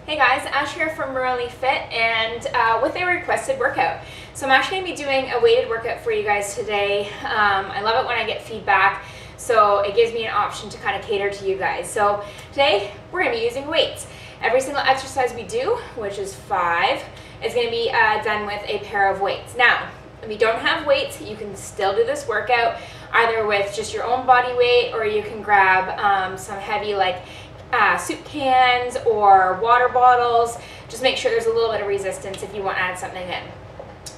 Hey guys, Ash here from Really Fit and with a requested workout. So I'm actually going to be doing a weighted workout for you guys today. I love it when I get feedback, so it gives me an option to kind of cater to you guys. So today we're going to be using weights. Every single exercise we do, which is 5, is going to be done with a pair of weights. Now, if you don't have weights, you can still do this workout either with just your own body weight, or you can grab some heavy like soup cans or water bottles. Just make sure there's a little bit of resistance if you want to add something in.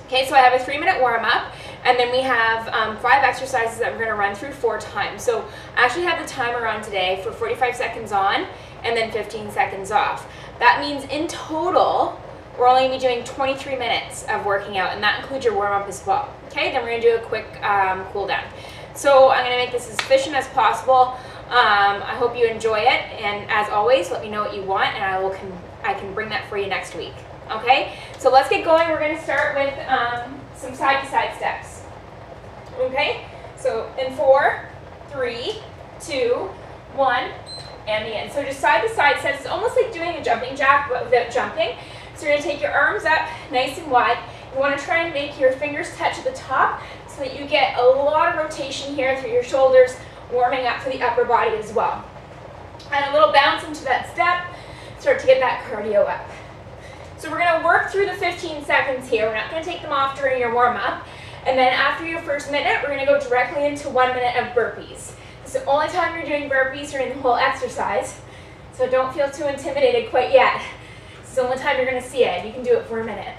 Okay, so I have a 3-minute warm-up, and then we have 5 exercises that we're going to run through 4 times. So I actually have the timer on today for 45 seconds on and then 15 seconds off. That means in total we're only going to be doing 23 minutes of working out, and that includes your warm-up as well. Okay, then we're going to do a quick cool down. So I'm going to make this as efficient as possible. I hope you enjoy it, and as always, let me know what you want, and I can bring that for you next week. Okay, so let's get going. We're going to start with some side-to-side steps. Okay, so in 4, 3, 2, 1, and begin. So just side-to-side steps. It's almost like doing a jumping jack, but without jumping. So you're going to take your arms up nice and wide. You want to try and make your fingers touch at the top so that you get a lot of rotation here through your shoulders, warming up for the upper body as well. And a little bounce into that step, start to get that cardio up. So we're going to work through the 15 seconds here. We're not going to take them off during your warm-up. And then after your first minute, we're going to go directly into 1 minute of burpees. It's the only time you're doing burpees during the whole exercise, so don't feel too intimidated quite yet. It's the only time you're going to see it. You can do it for a minute.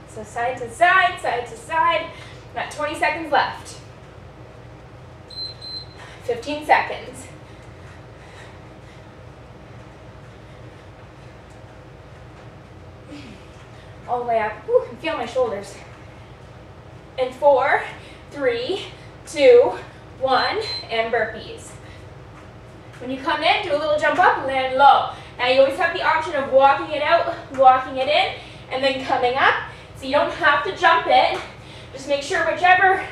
So side to side, side to side. Got 20 seconds left. 15 seconds. All the way up. Whew, I can feel my shoulders. In 4, 3, 2, 1, and burpees. When you come in, do a little jump up, land low. Now you always have the option of walking it out, walking it in, and then coming up. So you don't have to jump it. Just make sure whichever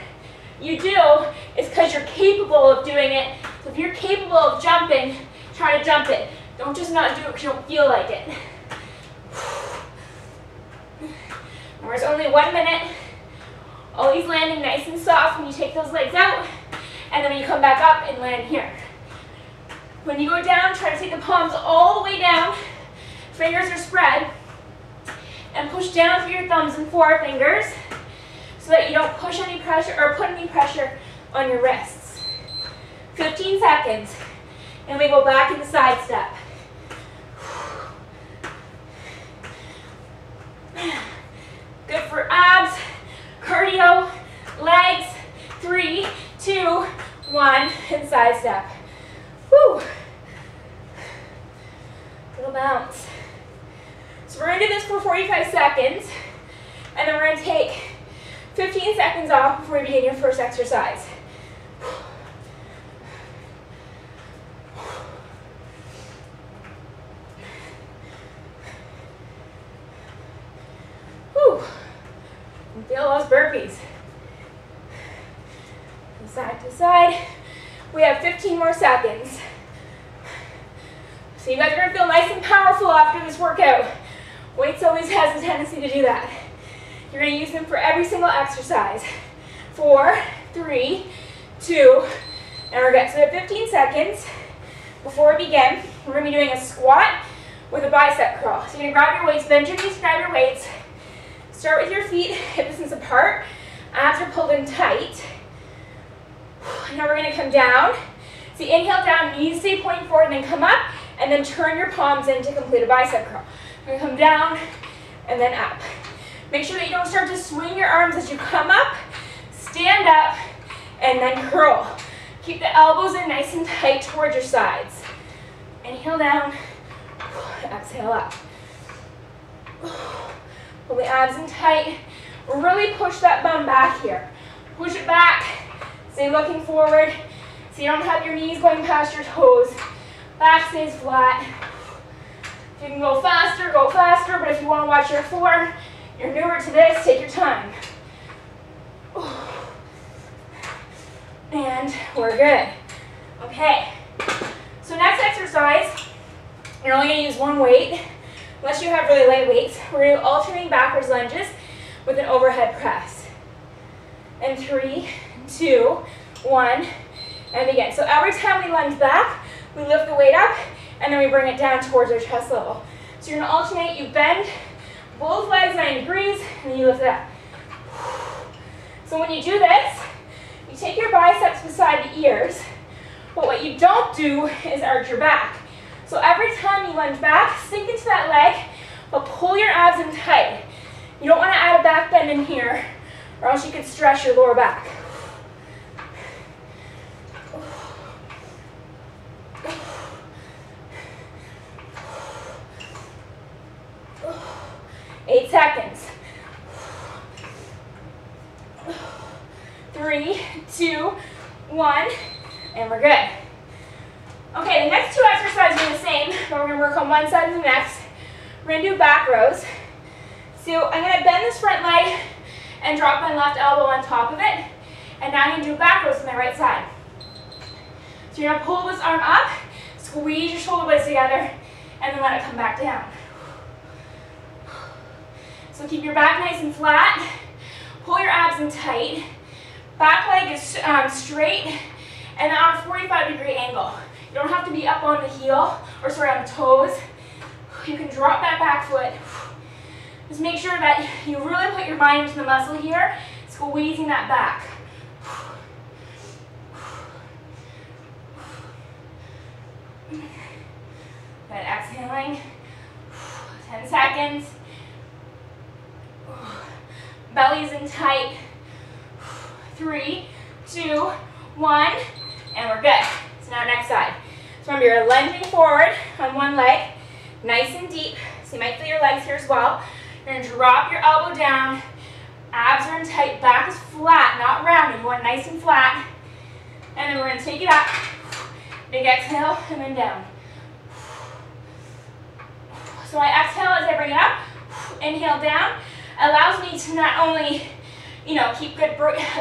you do is because you're capable of doing it. So if you're capable of jumping, try to jump it. Don't just not do it because you don't feel like it. There's only 1 minute. Always landing nice and soft when you take those legs out. And then when you come back up and land here. When you go down, try to take the palms all the way down. Fingers are spread. And push down through your thumbs and forefingers, so that you don't push any pressure or put any pressure on your wrists. 15 seconds, and we go back into side step. Good for abs, cardio, legs. 3, 2, 1, and side step. Woo. Little bounce. So we're going to do this for 45 seconds, and then we're going to take 15 seconds off before you begin your first exercise. Whew. And feel those burpees. From side to side. We have 15 more seconds. So you guys are going to feel nice and powerful after this workout. Weights always has a tendency to do that. You're going to use them for every single exercise. 4, 3, 2, and we're good. So we have 15 seconds before we begin. We're going to be doing a squat with a bicep curl. So you're going to grab your weights, bend your knees, grab your weights. Start with your feet hip distance apart. Abs are pulled in tight. Now we're going to come down. So inhale down, knees stay pointing forward, and then come up, and then turn your palms in to complete a bicep curl. We're going to come down and then up. Make sure that you don't start to swing your arms as you come up. Stand up and then curl. Keep the elbows in nice and tight towards your sides. Inhale down, exhale up. Pull the abs in tight. Really push that bum back here. Push it back. Stay looking forward so you don't have your knees going past your toes. Back stays flat. If you can go faster, but if you want to watch your form, you're newer to this, take your time. And we're good. Okay, so next exercise You're only going to use one weight, unless you have really light weights. We're going to do alternating backwards lunges with an overhead press. And 3, 2, 1, and begin. So every time we lunge back, we lift the weight up, and then we bring it down towards our chest level. So you're going to alternate, you bend both legs 90 degrees, and then you lift it up. So when you do this, you take your biceps beside the ears, but what you don't do is arch your back. So every time you lunge back, sink into that leg, but pull your abs in tight. You don't want to add a back bend in here, or else you could stretch your lower back. 8 seconds. 3, 2, 1, and we're good. Okay, the next 2 exercises are the same, but we're going to work on one side and the next. We're going to do back rows. So I'm going to bend this front leg and drop my left elbow on top of it. And now I'm going to do back rows on my right side. So you're going to pull this arm up, squeeze your shoulder blades together, and then let it come back down. So keep your back nice and flat. Pull your abs in tight. Back leg is straight, and then on a 45-degree angle. You don't have to be up on the heel, or sorry, on the toes. You can drop that back foot. Just make sure that you really put your mind into the muscle here, squeezing that back. Good, exhaling. 10 seconds. Belly's in tight. 3, 2, 1, and we're good. So now next side. So remember, you're lunging forward on one leg, nice and deep. So you might feel your legs here as well. You're going to drop your elbow down. Abs are in tight. Back is flat, not rounded. You want nice and flat. And then we're going to take it up. Big exhale, and then down. So I exhale as I bring it up. Inhale down. Allows me to not only, keep good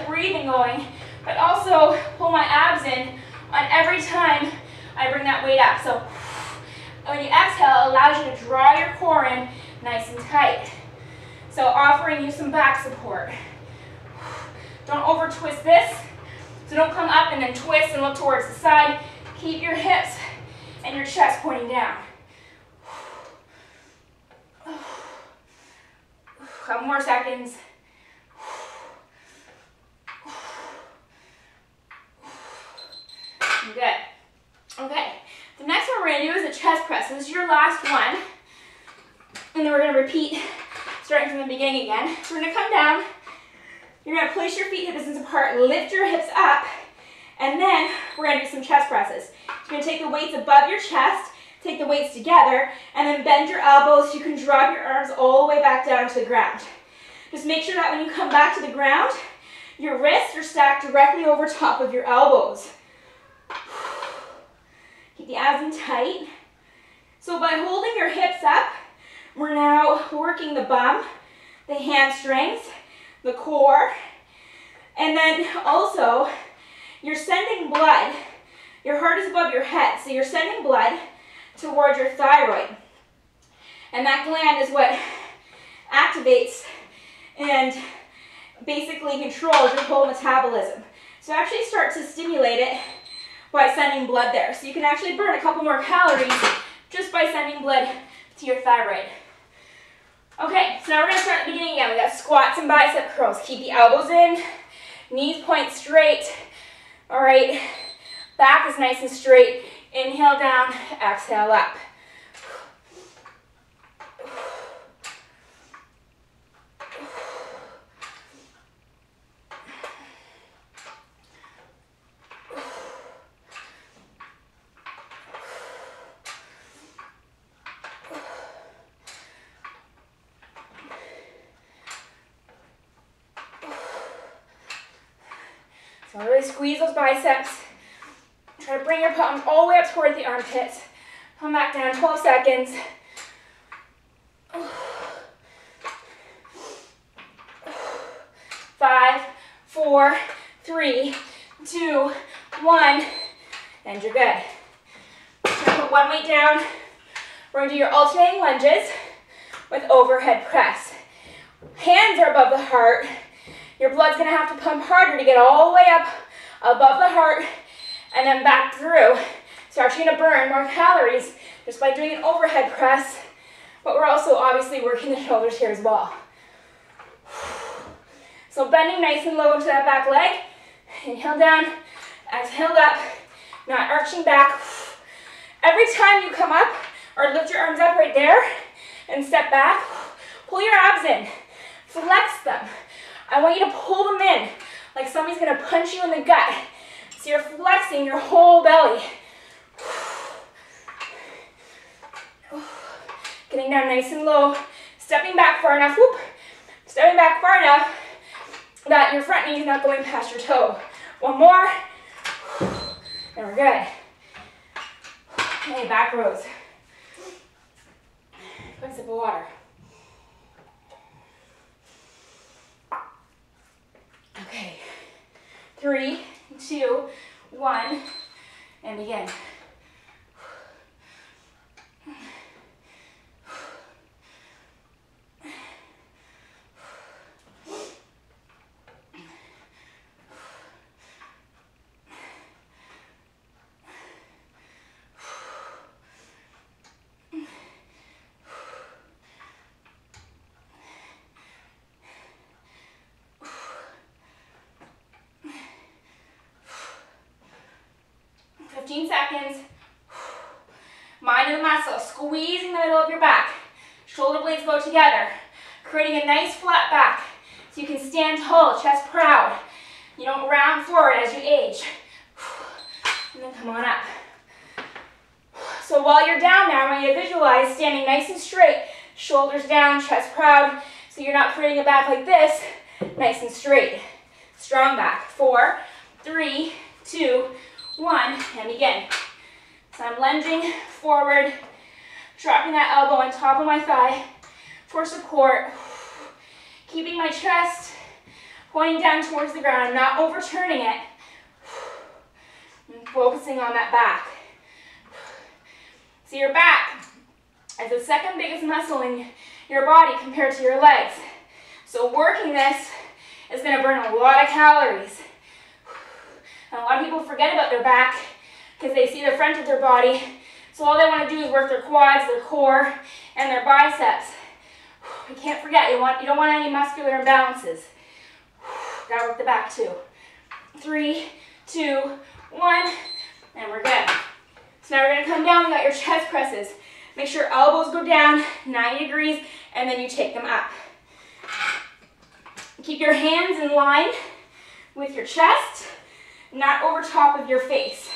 breathing going, but also pull my abs in on every time I bring that weight up. So when you exhale, it allows you to draw your core in nice and tight. So offering you some back support. Don't over twist this. So don't come up and then twist and look towards the side. Keep your hips and your chest pointing down. Couple more seconds. Good. Okay. The next one we're going to do is a chest press. This is your last one. And then we're going to repeat starting from the beginning again. So we're going to come down. You're going to place your feet hip distance apart, lift your hips up, and then we're going to do some chest presses. You're going to take the weights above your chest, take the weights together, and then bend your elbows so you can drop your arms all the way back down to the ground. Just make sure that when you come back to the ground, your wrists are stacked directly over top of your elbows. Keep the abs in tight. So by holding your hips up, we're now working the bum, the hamstrings, the core, and then also you're sending blood. Your heart is above your head, so you're sending blood towards your thyroid. And that gland is what activates and basically controls your whole metabolism. So actually start to stimulate it by sending blood there. So you can actually burn a couple more calories just by sending blood to your thyroid. Okay, so now we're going to start at the beginning again. We got squats and bicep curls. Keep the elbows in, knees point straight. All right, back is nice and straight. Inhale down, exhale up. So really squeeze those biceps. Try to bring your palms all the way up towards the armpits. Come back down, 12 seconds. 5, 4, 3, 2, 1, and you're good. Put one weight down, We're gonna do your alternating lunges with overhead press. Hands are above the heart. Your blood's gonna have to pump harder to get all the way up above the heart and then back through. So you're actually gonna burn more calories just by doing an overhead press, but we're also obviously working the shoulders here as well. So bending nice and low into that back leg. Inhale down, exhale up, not arching back. Every time you come up or lift your arms up right there and step back, pull your abs in, flex them. I want you to pull them in like somebody's gonna punch you in the gut. So you're flexing your whole belly. Getting down nice and low, stepping back far enough, whoop, stepping back far enough that your front knee is not going past your toe. One more, and we're good. Okay, back rows. Quick sip of water. Okay, 3, 2, 1, and begin. 15 seconds. Mind the muscle, squeezing the middle of your back. Shoulder blades go together, creating a nice flat back so you can stand tall, chest proud. You don't round forward as you age. And then come on up. So while you're down there, I want you to visualize standing nice and straight, shoulders down, chest proud, so you're not creating a back like this, nice and straight. Strong back. 4, 3, 2, 1, and begin. So I'm lunging forward, dropping that elbow on top of my thigh for support, keeping my chest pointing down towards the ground. I'm not overturning it. And focusing on that back. So your back is the second biggest muscle in your body compared to your legs. So working this is going to burn a lot of calories. And a lot of people forget about their back because they see the front of their body. So all they want to do is work their quads, their core, and their biceps. You can't forget, you don't want any muscular imbalances. Gotta work the back too. 3, 2, 1, and we're good. So now we're gonna come down, we got your chest presses. Make sure elbows go down 90 degrees, and then you take them up. Keep your hands in line with your chest, not over top of your face.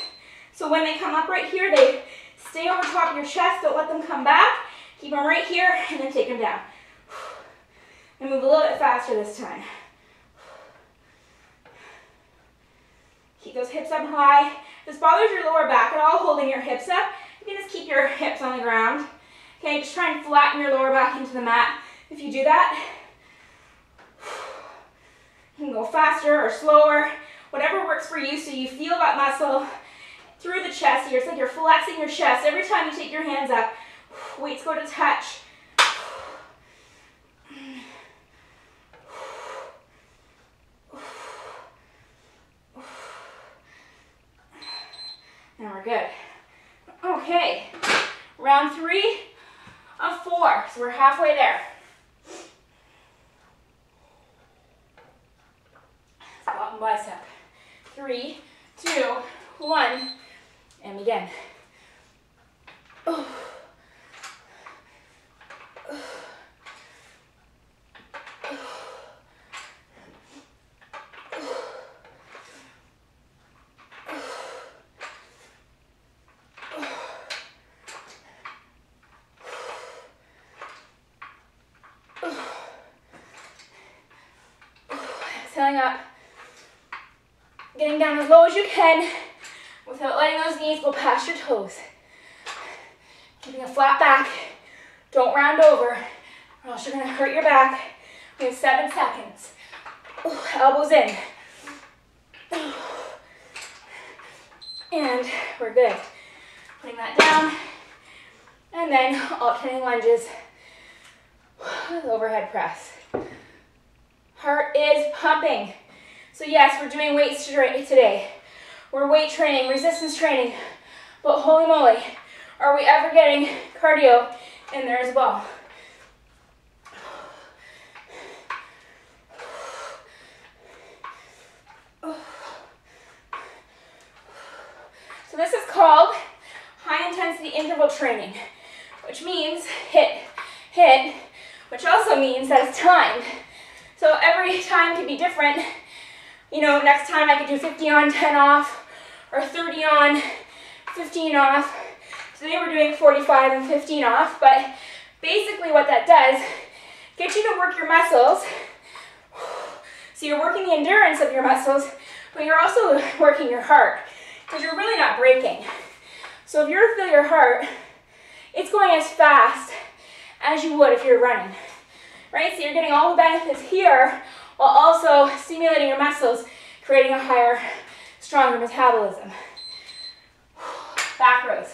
So when they come up right here, they stay over top of your chest, don't let them come back. Keep them right here, and then take them down. And move a little bit faster this time. Keep those hips up high. If this bothers your lower back at all, holding your hips up, you can just keep your hips on the ground. Okay, just try and flatten your lower back into the mat. If you do that, you can go faster or slower, whatever works for you so you feel that muscle through the chest here. It's like you're flexing your chest every time you take your hands up. Weights go to touch. And we're good. Okay, round 3 of 4. So we're halfway there. Squat and bicep. 3, 2, 1, and begin. Exhaling up, getting down as low as you can without letting those knees go past your toes. Keeping a flat back, don't round over or else you're going to hurt your back. We have 7 seconds. Elbows in. And we're good. Putting that down And then alternating lunges with overhead press. Heart is pumping. So yes, we're doing weights today. We're weight training, resistance training, but holy moly, are we ever getting cardio in there as well? So this is called high intensity interval training, which means HIIT, which also means that it's timed. So every time can be different. You know, next time I could do 50 on, 10 off, or 30 on, 15 off. Today we're doing 45 and 15 off, but basically what that does, get you to work your muscles. So you're working the endurance of your muscles, but you're also working your heart, because you're really not braking. So if you're to feel your heart, it's going as fast as you would if you're running, right? So you're getting all the benefits here, while also stimulating your muscles, creating a higher, stronger metabolism. Back rows.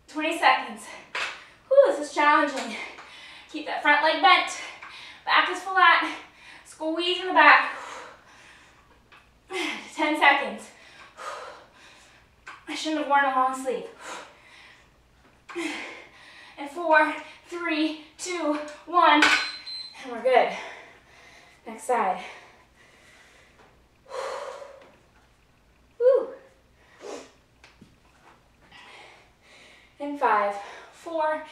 20 seconds. Whew, this is challenging. Keep that front leg bent. Back is flat. Squeeze in the back. 10 seconds. I shouldn't have worn a long sleeve. And 4, 3, 2, 1. And we're good. Next side. Woo. In 5, 4,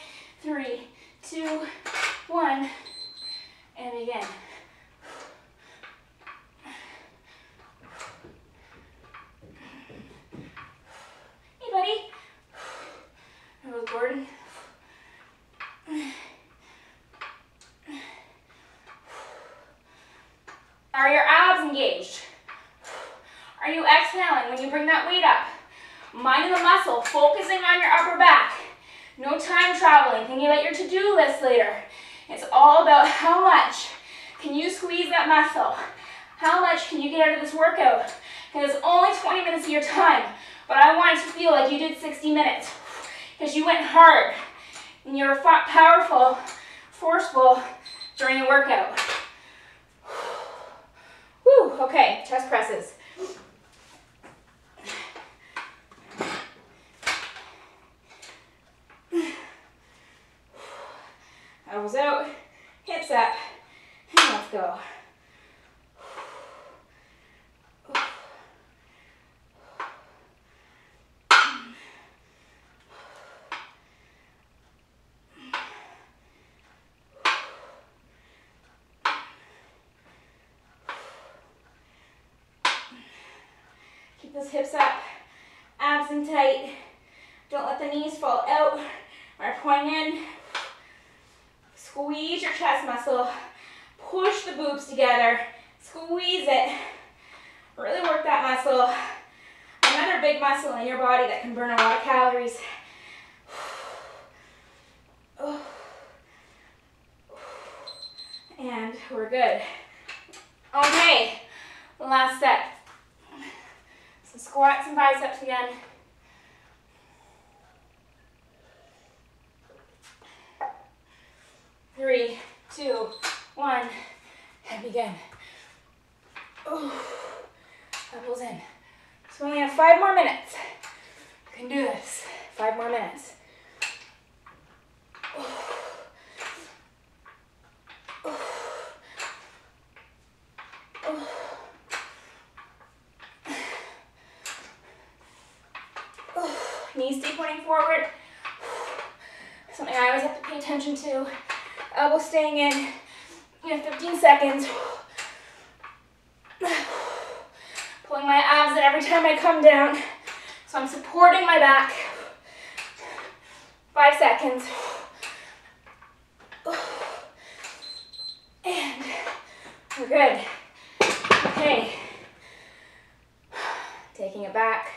3, 2, 1. And begin. Hey, buddy. There goes Gordon. Are your abs engaged? Are you exhaling when you bring that weight up? Minding the muscle, focusing on your upper back. No time traveling, thinking about your to-do list later. It's all about how much can you squeeze that muscle? How much can you get out of this workout? Because it's only 20 minutes of your time, but I want it to feel like you did 60 minutes because you went hard and you were powerful, forceful during the workout. Whew, okay, chest presses. Elbows out, hips up, and let's go. Keep those hips up, abs in tight. Don't let the knees fall out or point in. Squeeze your chest muscle, push the boobs together, squeeze it, really work that muscle. Another big muscle in your body that can burn a lot of calories. And we're good. Okay, last set. So squats and biceps again. Three, 2, 1, and begin. Elbows in. So we only have 5 more minutes. You can do this. 5 more minutes. Knees stay pointing forward. Something I always have to pay attention to. Elbow staying in. You have 15 seconds. Pulling my abs in every time I come down. So I'm supporting my back. 5 seconds. And we're good. Okay. Taking it back.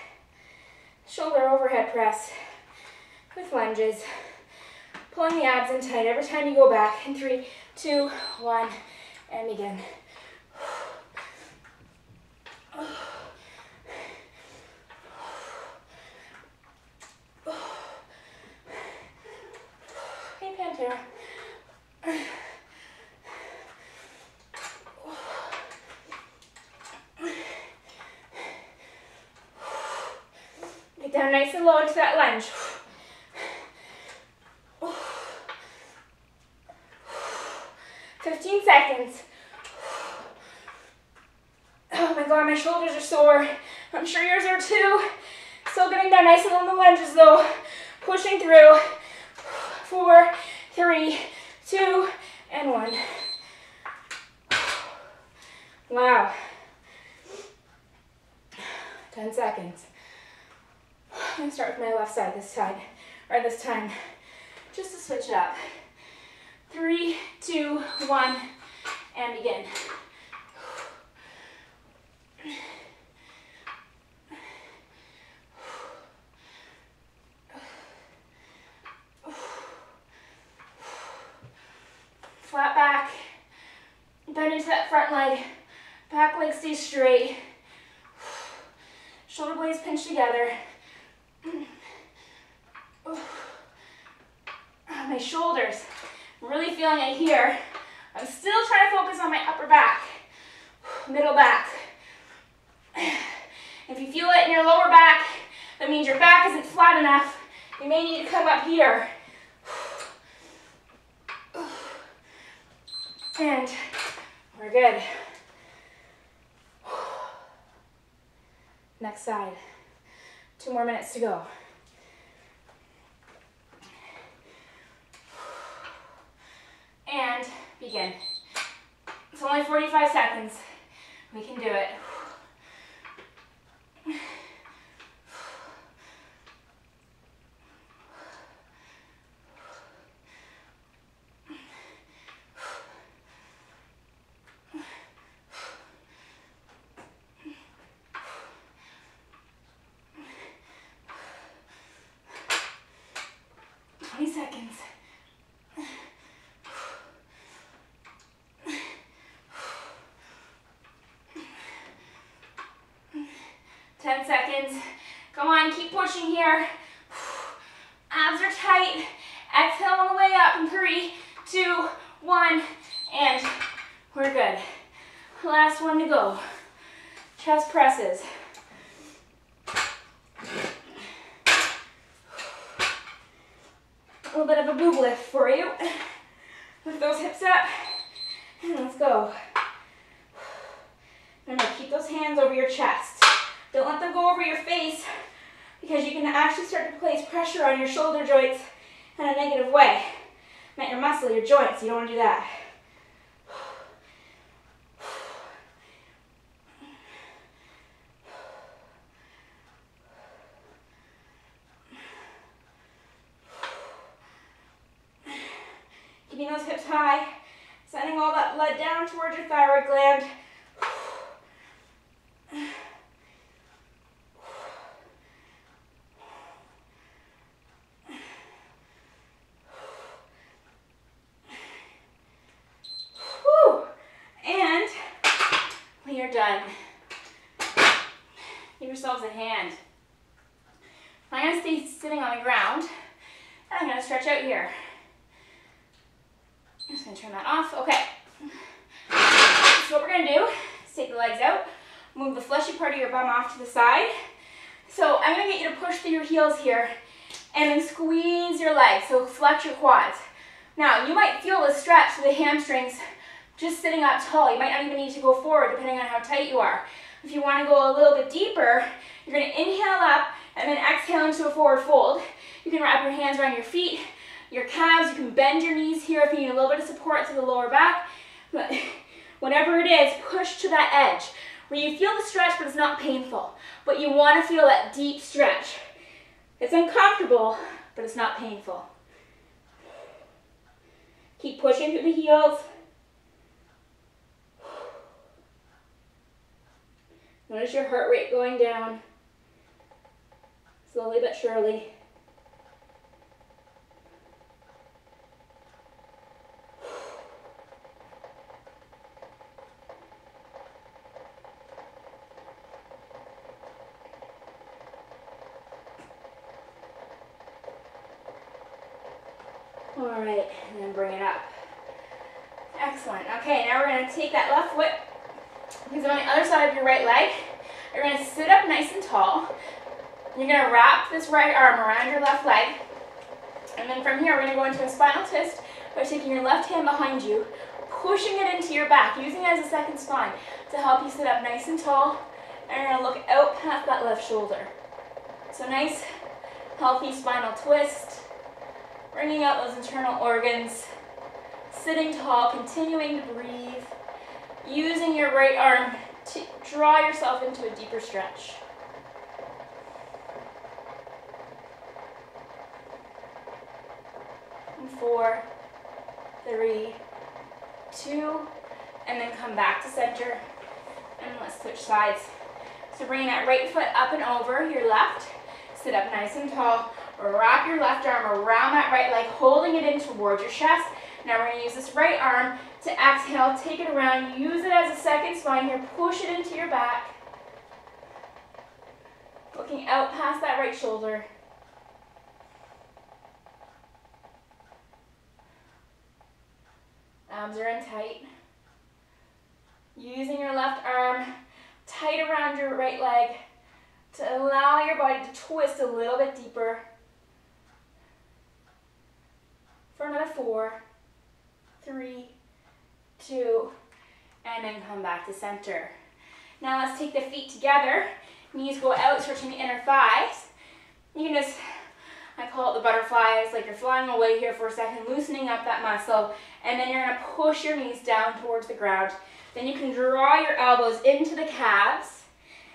Shoulder overhead press with lunges. Pulling the abs in tight every time you go back. In 3, 2, 1, and begin. Hey, Pantera. Get down nice and low into that lunge. 15 seconds. Oh my God, my shoulders are sore. I'm sure yours are too. Still getting down nice and low in the lunges though. Pushing through. 4, 3, 2, and 1. Wow. 10 seconds. I'm going to start with my left side this time, just to switch it up. 3, 2, 1, and begin. Flat back, bend into that front leg, back leg stays straight, shoulder blades pinch together. My shoulders, I'm really feeling it here. I'm still trying to focus on my upper back, middle back. If you feel it in your lower back, that means your back isn't flat enough. You may need to come up here. And we're good. Next side. 2 more minutes to go. And begin. It's only 45 seconds. We can do it. Seconds. 10 seconds. Come on, keep pushing here. Abs are tight. Exhale on the way up in 3, 2, 1, and we're good. Last one to go. Chest presses. A little bit of a boob lift for you. Lift those hips up, and let's go. Remember, keep those hands over your chest. Don't let them go over your face, because you can actually start to place pressure on your shoulder joints in a negative way. Not your muscle, your joints. You don't want to do that. Keeping those hips high, sending all that blood down towards your thyroid gland. Whew. And we are done. Give yourselves a hand. I'm going to stay sitting on the ground, and I'm going to stretch out here. I'm just going to turn that off. Okay. So what we're going to do is take the legs out, move the fleshy part of your bum off to the side. So I'm going to get you to push through your heels here and then squeeze your legs, so flex your quads. Now, you might feel the stretch through the hamstrings just sitting up tall. You might not even need to go forward depending on how tight you are. If you want to go a little bit deeper, you're going to inhale up and then exhale into a forward fold. You can wrap your hands around your feet, your calves. You can bend your knees here if you need a little bit of support through the lower back. But whatever it is, push to that edge where you feel the stretch but it's not painful. But you want to feel that deep stretch. It's uncomfortable, but it's not painful. Keep pushing through the heels. Notice your heart rate going down, slowly but surely. All right, and then bring it up. Excellent. Okay, now we're going to take that left foot, because on the other side of your right leg, you're going to sit up nice and tall. You're going to wrap this right arm around your left leg, and then from here we're going to go into a spinal twist by taking your left hand behind you, pushing it into your back, using it as a second spine to help you sit up nice and tall, and you're going to look out past that left shoulder. So nice, healthy spinal twist, bringing out those internal organs, sitting tall, continuing to breathe, using your right arm to draw yourself into a deeper stretch. And 4, 3, 2, and then come back to center, and let's switch sides. So bringing that right foot up and over your left, sit up nice and tall, wrap your left arm around that right leg, holding it in towards your chest. Now we're going to use this right arm to exhale, take it around, use it as a second spine here, push it into your back, looking out past that right shoulder. Abs are in tight. Using your left arm tight around your right leg to allow your body to twist a little bit deeper. For another 4, 3, 2, and then come back to center. Now let's take the feet together. Knees go out, stretching the inner thighs. You can just, I call it the butterfly. It's like you're flying away here for a second, loosening up that muscle, and then you're going to push your knees down towards the ground. Then you can draw your elbows into the calves,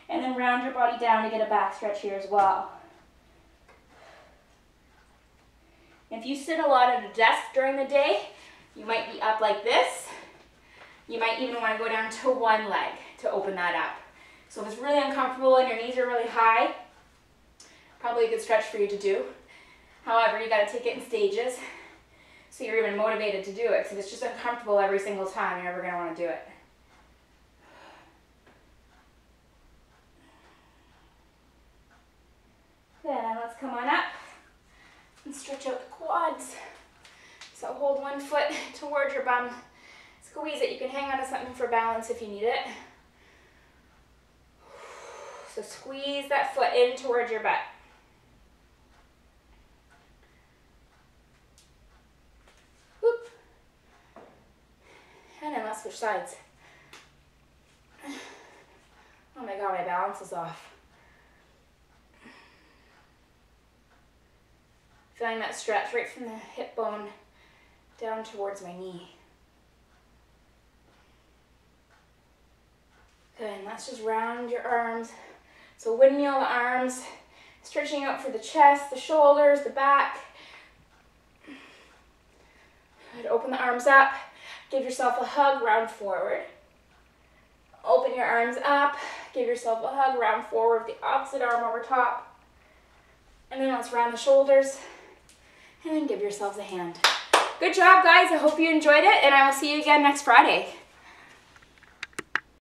and then round your body down to get a back stretch here as well. If you sit a lot at a desk during the day, you might be up like this. You might even want to go down to one leg to open that up. So if it's really uncomfortable and your knees are really high, probably a good stretch for you to do. However, you got to take it in stages so you're even motivated to do it. Because if it's just uncomfortable every single time, you're never going to want to do it. Good, now let's come on up and stretch out the quads. So hold one foot towards your bum. Squeeze it. You can hang on to something for balance if you need it. So squeeze that foot in towards your butt. Whoop. And then let's switch sides. Oh my God, my balance is off. Feeling that stretch right from the hip bone down towards my knee. Good, and let's just round your arms. So windmill the arms, stretching out for the chest, the shoulders, the back. Good, open the arms up. Give yourself a hug, round forward. Open your arms up. Give yourself a hug, round forward with the opposite arm over top. And then let's round the shoulders. And then give yourselves a hand. Good job, guys. I hope you enjoyed it, and I will see you again next Friday.